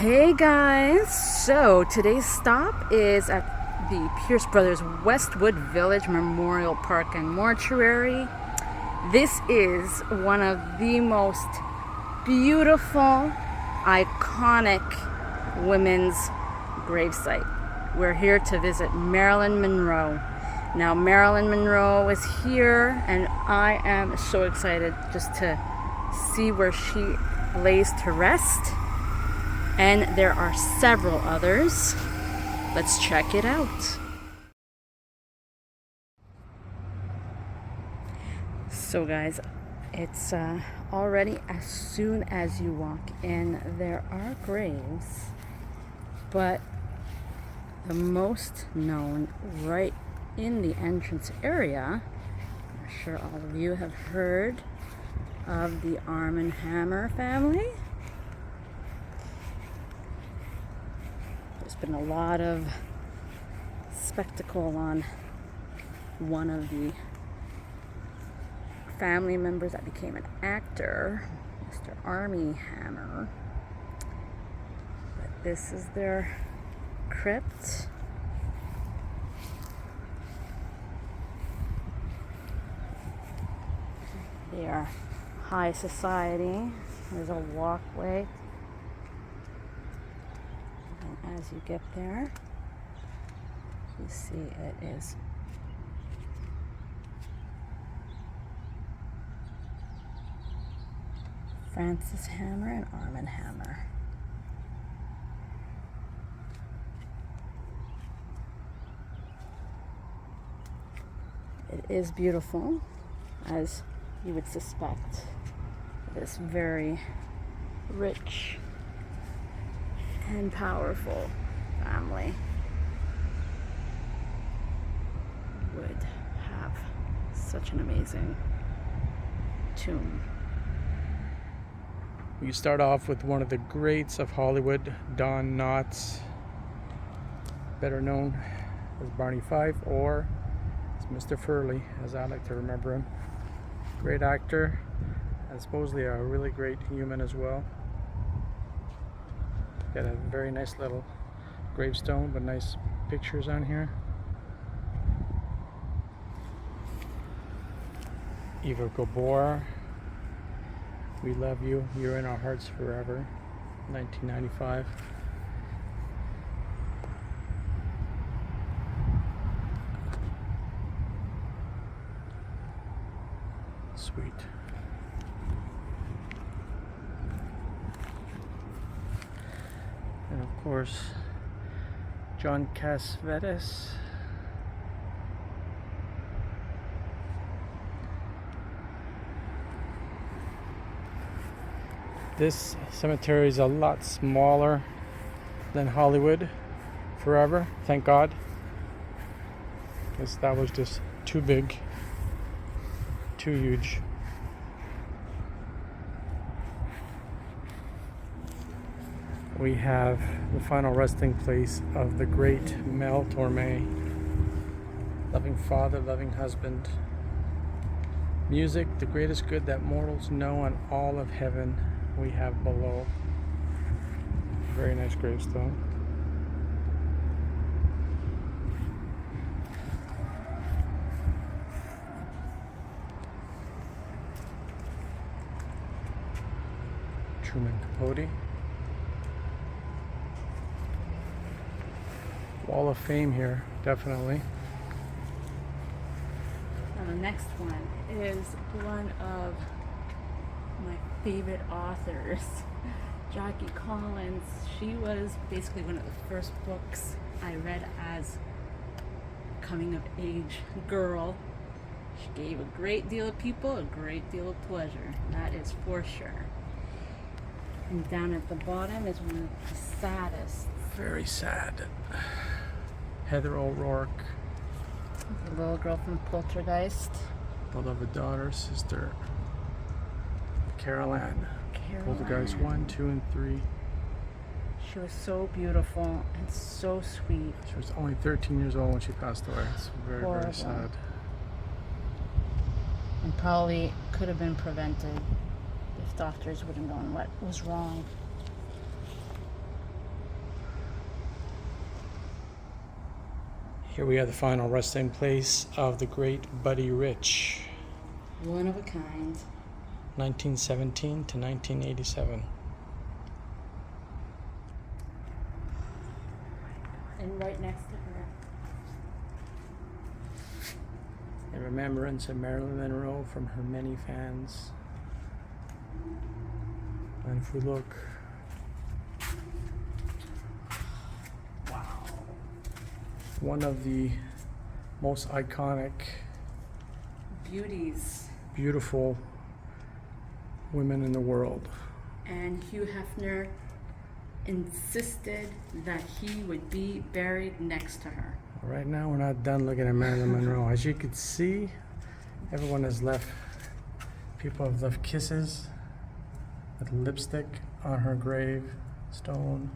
Hey guys, so today's stop is at the Pierce Brothers Westwood Village Memorial Park and Mortuary. This is one of the most beautiful, iconic women's gravesite. We're here to visit Marilyn Monroe. Now Marilyn Monroe is here and I am so excited just to see where she lays to rest. And there are several others. Let's check it out. So guys, it's already as soon as you walk in, there are graves, but the most known right in the entrance area, I'm sure all of you have heard of the Armand Hammer family. There's been a lot of spectacle on one of the family members that became an actor, Mr. Armand Hammer. But this is their crypt. They are high society. There's a walkway. And as you get there, you see it is Francis Hammer and Armand Hammer. It is beautiful, as you would suspect. This very rich and powerful family would have such an amazing tomb. We start off with one of the greats of Hollywood, Don Knotts, better known as Barney Fife or as Mr. Furley, as I like to remember him. Great actor and supposedly a really great human as well. Got a very nice little gravestone, but nice pictures on here. Eva Gabor, we love you, you're in our hearts forever, 1995. Sweet. And of course, John Cassavetes. This cemetery is a lot smaller than Hollywood Forever, thank God, because that was just too big, too huge. We have the final resting place of the great Mel Torme, loving father, loving husband. Music, the greatest good that mortals know, and all of heaven we have below. Very nice gravestone. Truman Capote. Wall of Fame here, definitely. Now the next one is one of my favorite authors, Jackie Collins. She was basically one of the first books I read as a coming of age girl. She gave a great deal of people a great deal of pleasure, that is for sure. And down at the bottom is one of the saddest. Very sad. Heather O'Rourke. The little girl from Poltergeist. Beloved daughter, sister, Carol Ann. Poltergeist 1, 2, and 3. She was so beautiful and so sweet. She was only 13 years old when she passed away. It's very, Horrible. very sad. And probably could have been prevented if doctors would have known what was wrong. Here we have the final resting place of the great Buddy Rich, One of a kind. 1917 to 1987. And right next to her. In remembrance of Marilyn Monroe from her many fans. And if we look, wow, one of the most iconic, beautiful women in the world. And Hugh Hefner insisted that he would be buried next to her. Right now we're not done looking at Marilyn Monroe. As you can see, everyone has left, people have left kisses with lipstick on her gravestone.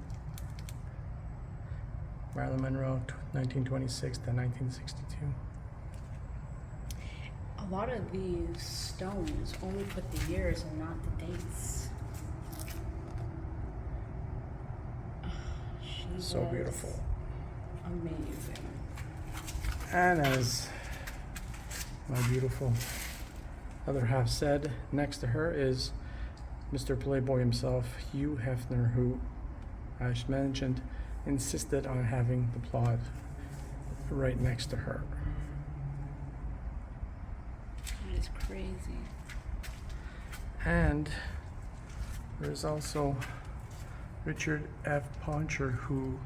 Marilyn Monroe, 1926 to 1962. A lot of these stones only put the years and not the dates. She So was beautiful. amazing. And as my beautiful other half said, next to her is Mr. Playboy himself, Hugh Hefner, who, as mentioned, insisted on having the plot right next to her. That is crazy. And there's also Richard F. Poncher, who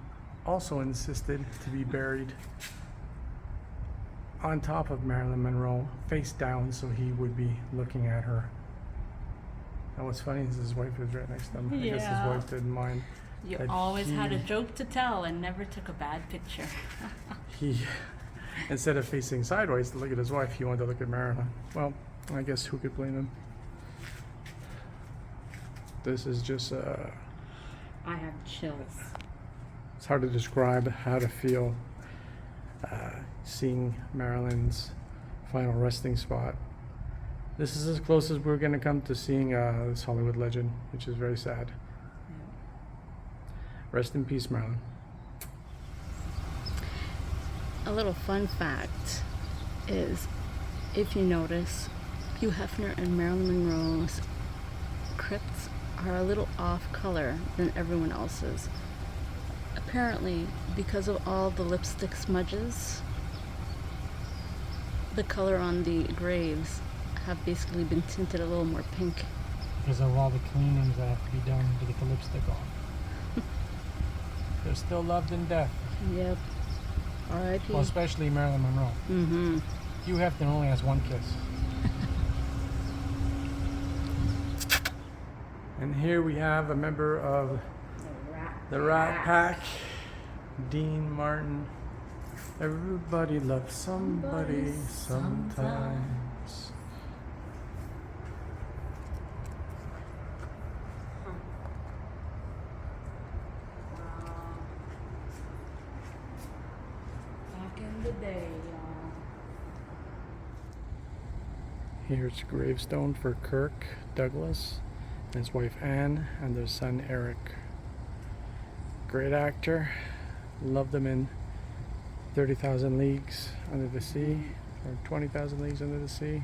also insisted to be buried on top of Marilyn Monroe, face down, so he would be looking at her. And what's funny is his wife is right next to him. I guess his wife didn't mind. You that always had a joke to tell and never took a bad picture. He, instead of facing sideways to look at his wife, he wanted to look at Marilyn. Well, I guess who could blame him? This is just, I have chills. it's hard to describe how to feel seeing Marilyn's final resting spot. This is as close as we're going to come to seeing this Hollywood legend, which is very sad. Rest in peace, Marilyn. A little fun fact is, if you notice, Hugh Hefner and Marilyn Monroe's crypts are a little off color than everyone else's. Apparently, because of all the lipstick smudges, the color on the graves have basically been tinted a little more pink. Because of all the cleanings that have to be done to get the lipstick off. They're still loved in death. Yep. R.I.P. Well, especially Marilyn Monroe. Mm-hmm. Hugh Hefner only has one kiss. And here we have a member of the Rat Pack, Dean Martin. Everybody loves somebody sometimes. Back in the day, y'all. Here's a gravestone for Kirk Douglas and his wife Anne and their son Eric. Great actor. Loved him in 30,000 Leagues Under the Sea, or 20,000 Leagues Under the Sea.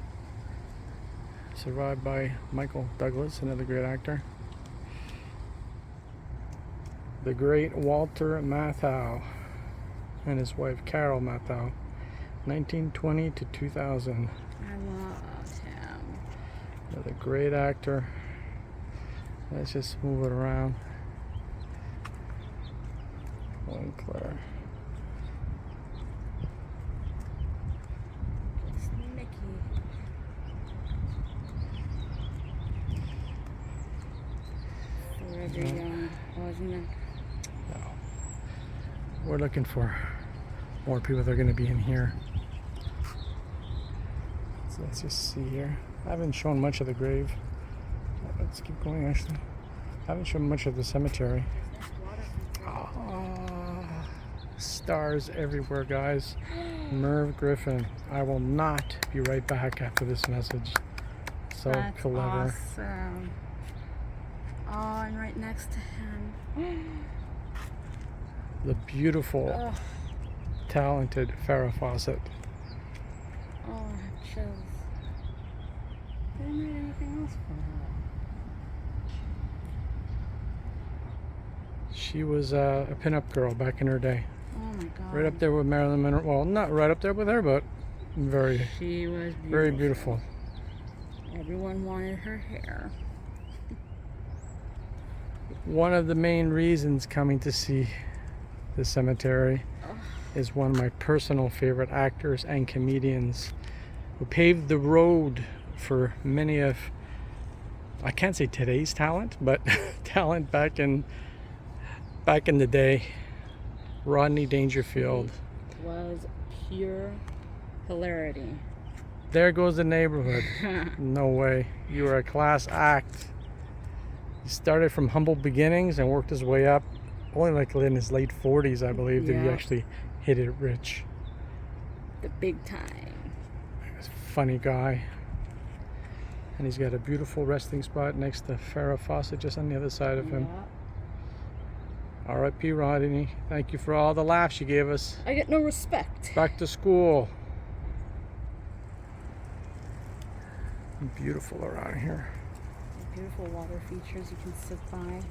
Survived by Michael Douglas, another great actor. The great Walter Matthau and his wife Carol Matthau, 1920 to 2000. I love him. Another great actor. Let's just move it around. Winkler. It's Mickey. Forever young, wasn't it? No. We're looking for more people that are going to be in here. So let's just see here. I haven't shown much of the grave. Let's keep going, actually. I haven't shown much of the cemetery. Stars everywhere, guys. Merv Griffin. I will not be right back after this message. So That's clever. Awesome. Oh, and right next to him. The beautiful talented Farrah Fawcett. Oh, I have chills. I didn't need anything else for her. She was a pinup girl back in her day. Oh my God. Right up there with Marilyn Monroe. Well, not right up there with her, but She was beautiful. very beautiful. Everyone wanted her hair. One of the main reasons coming to see the cemetery is one of my personal favorite actors and comedians who paved the road for many of, I can't say today's talent, but talent back in the day. Rodney Dangerfield. It was pure hilarity. There goes the neighborhood. No way. You were a class act. He started from humble beginnings and worked his way up. Only like in his late 40s, I believe, did he actually hit it rich. The big time. He's a funny guy. And he's got a beautiful resting spot next to Farrah Fawcett just on the other side of him. R.I.P. Rodney. Thank you for all the laughs you gave us. I get no respect. Back to school. Beautiful around here. Beautiful water features you can sit by.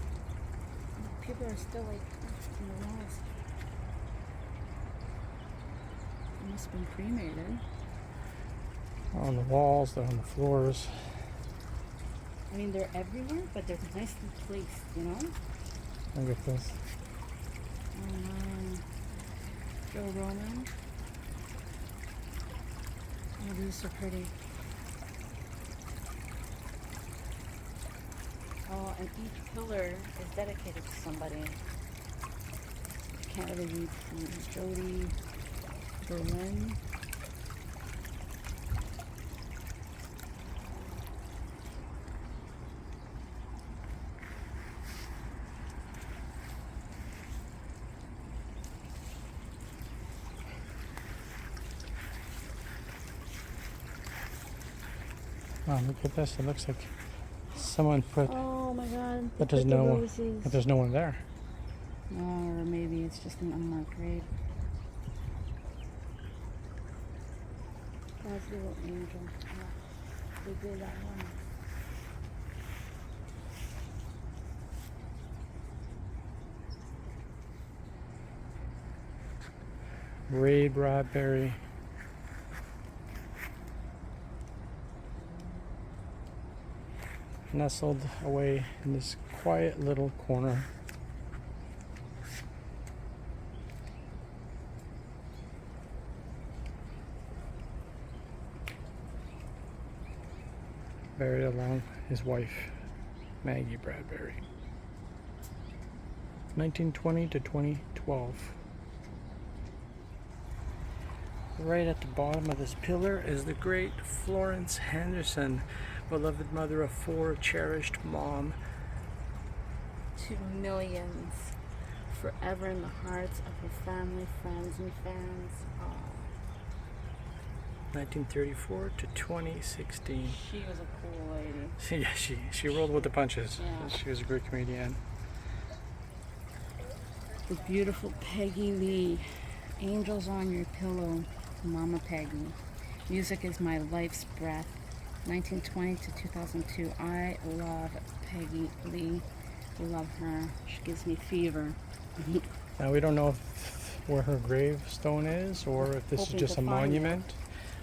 People are still like in the walls. It must have been cremated. On the walls, they're on the floors. I mean, they're everywhere, but they're nicely placed, you know? Look at this. Joe Roman. Oh, these are so pretty. Oh, and each pillar is dedicated to somebody. I can't really read from Jody Berlin. Wow, look at this. It looks like someone put. Oh my God! But there's no one. But there's no one there. Or maybe it's just an unmarked grave. God's little angel. Oh, they did that one. Ray Bradbury. Nestled away in this quiet little corner. Buried along his wife, Maggie Bradbury. 1920 to 2012. Right at the bottom of this pillar is the great Florence Henderson, beloved mother of 4, cherished mom. To millions, forever in the hearts of her family, friends, and fans. Oh. 1934 to 2016. She was a cool lady. Yeah, she rolled with the punches. Yeah. She was a great comedian. The beautiful Peggy Lee. Angels on your pillow, Mama Peggy. Music is my life's breath. 1920 to 2002. I love Peggy Lee. Love her. She gives me fever. Now we don't know where her gravestone is or if this is just a monument.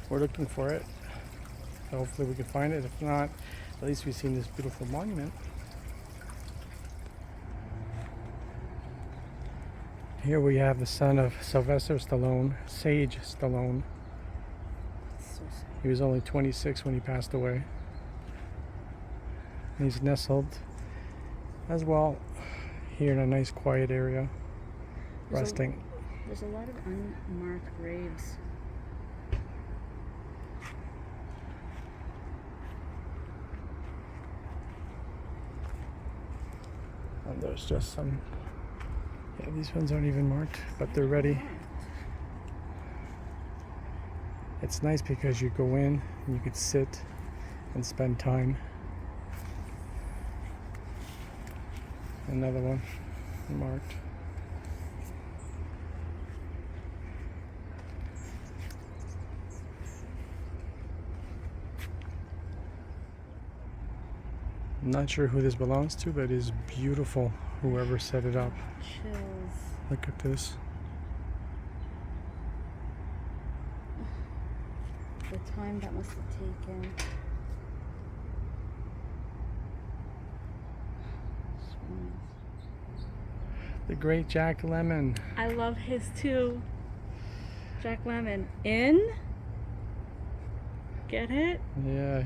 We're looking for it. So hopefully we can find it. If not, at least we've seen this beautiful monument. Here we have the son of Sylvester Stallone, Sage Stallone. So sad. He was only 26 when he passed away. He's nestled as well here in a nice quiet area, resting. There's a lot of unmarked graves. And there's just some, yeah, these ones aren't even marked, but they're ready. It's nice because you go in and you could sit and spend time. Another one marked. I'm not sure who this belongs to, but it is beautiful. Whoever set it up. Chills. Look at this. The time that must have taken. The great Jack Lemmon. I love his too. Jack Lemmon. In? Get it? Yeah,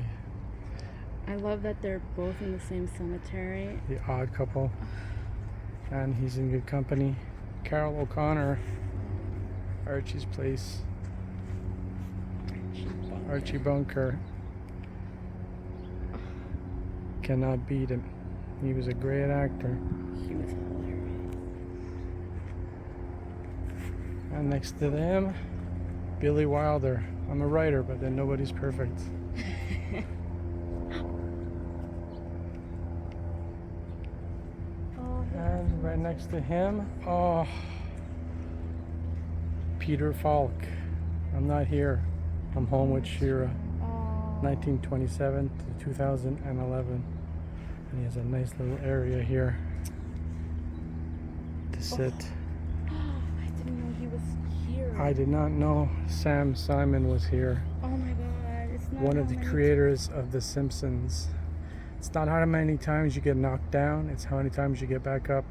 I love that they're both in the same cemetery. the odd couple. And he's in good company. Carol O'Connor. Archie's place. Archie Bunker. Cannot beat him. He was a great actor. He was hilarious. And next to them, Billy Wilder. I'm a writer, but then nobody's perfect. And right next to him, oh, Peter Falk. I'm not here. I'm home with Shira. 1927 to 2011. And he has a nice little area here to sit. I didn't know he was here. I did not know Sam Simon was here. Oh my god, it's not One of how the many creators of The Simpsons. It's not how many times you get knocked down, it's how many times you get back up.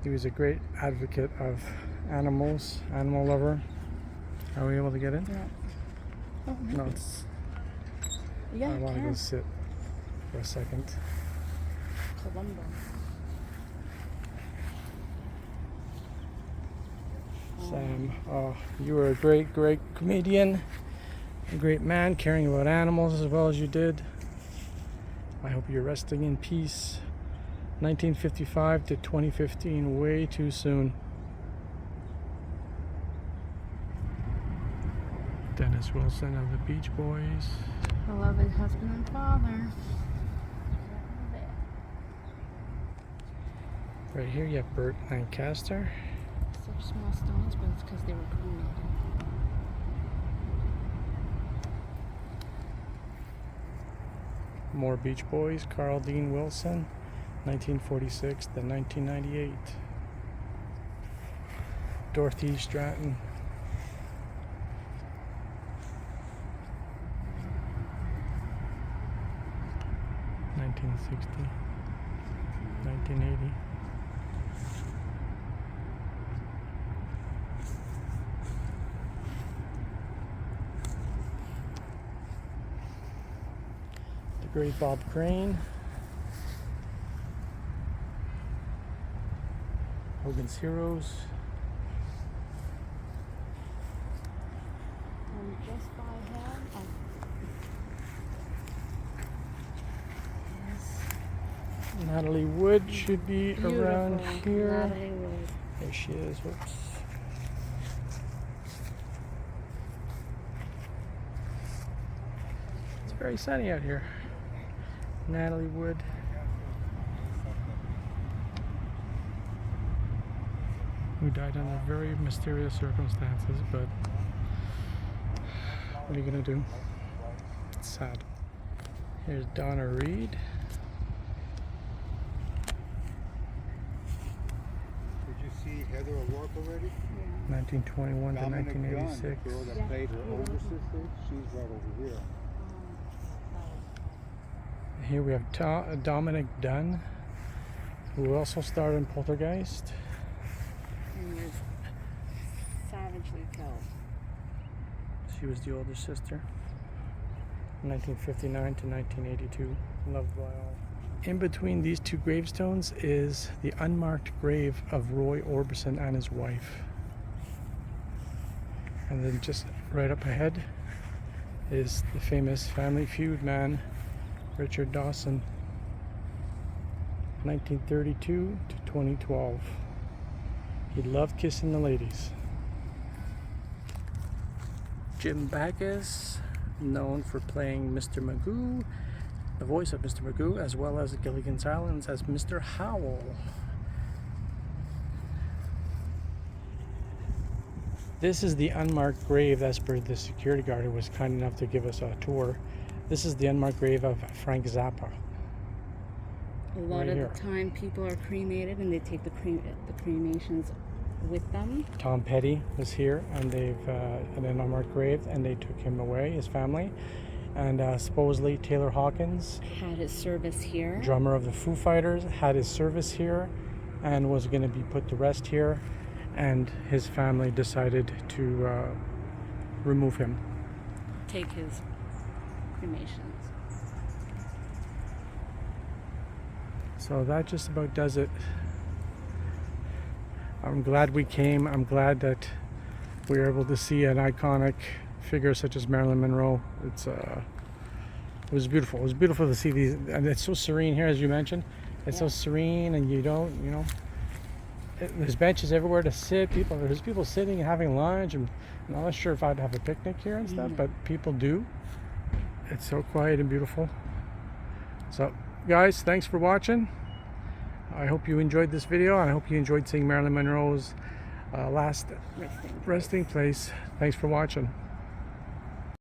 He was a great advocate of animals, animal lover. Are we able to get in? Yeah. Oh, No, it's. yeah, I want to go can. sit for a second. Columbo. Sam, oh, you were a great, great comedian, a great man, caring about animals as well as you did. I hope you're resting in peace. 1955 to 2015, way too soon. Dennis Wilson of the Beach Boys. Beloved husband and father. Right here you have Burt Lancaster. Such small stones, but it's because they were cremated. More Beach Boys, Carl Dean Wilson, 1946 to 1998. Dorothy Stratton. (1960) (1980). The great Bob Crane. Hogan's Heroes. And just by him, Natalie Wood should be around beautiful here. Natalie Wood. There she is. Whoops. It's very sunny out here. Natalie Wood. Who died under very mysterious circumstances, but what are you gonna do? It's sad. Here's Donna Reed. Did you see Heather O'Rourke already? 1921 to Dominic 1986. Dunn, the girl that played her older sister, she's right over here. Here we have Dominic Dunn, who also starred in Poltergeist. And was savagely killed. She was the older sister. 1959 to 1982. Loved by all. In between these two gravestones is the unmarked grave of Roy Orbison and his wife. And then just right up ahead is the famous Family Feud man, Richard Dawson. 1932 to 2012. He loved kissing the ladies. Jim Backus, known for playing Mr. Magoo, the voice of Mr. Magoo, as well as Gilligan's Islands as Mr. Howell. This is the unmarked grave, as per the security guard who was kind enough to give us a tour. This is the unmarked grave of Frank Zappa. A lot right of here. the time people are cremated and they take the cremations with them. Tom Petty was here, and they've in an unmarked grave, and they took him away, his family. And supposedly Taylor Hawkins, Had his service here. drummer of the Foo Fighters, had his service here and was going to be put to rest here, and his family decided to remove him. Take his cremations. So that just about does it. I'm glad we came. I'm glad that we were able to see an iconic figure such as Marilyn Monroe. It was beautiful. It was beautiful to see these, and it's so serene here, as you mentioned. It's so serene, and there's benches everywhere to sit. There's people sitting and having lunch, and I'm not sure if I'd have a picnic here and stuff, but people do. It's so quiet and beautiful. So, guys, thanks for watching. I hope you enjoyed this video, and I hope you enjoyed seeing Marilyn Monroe's last resting place. Thanks for watching.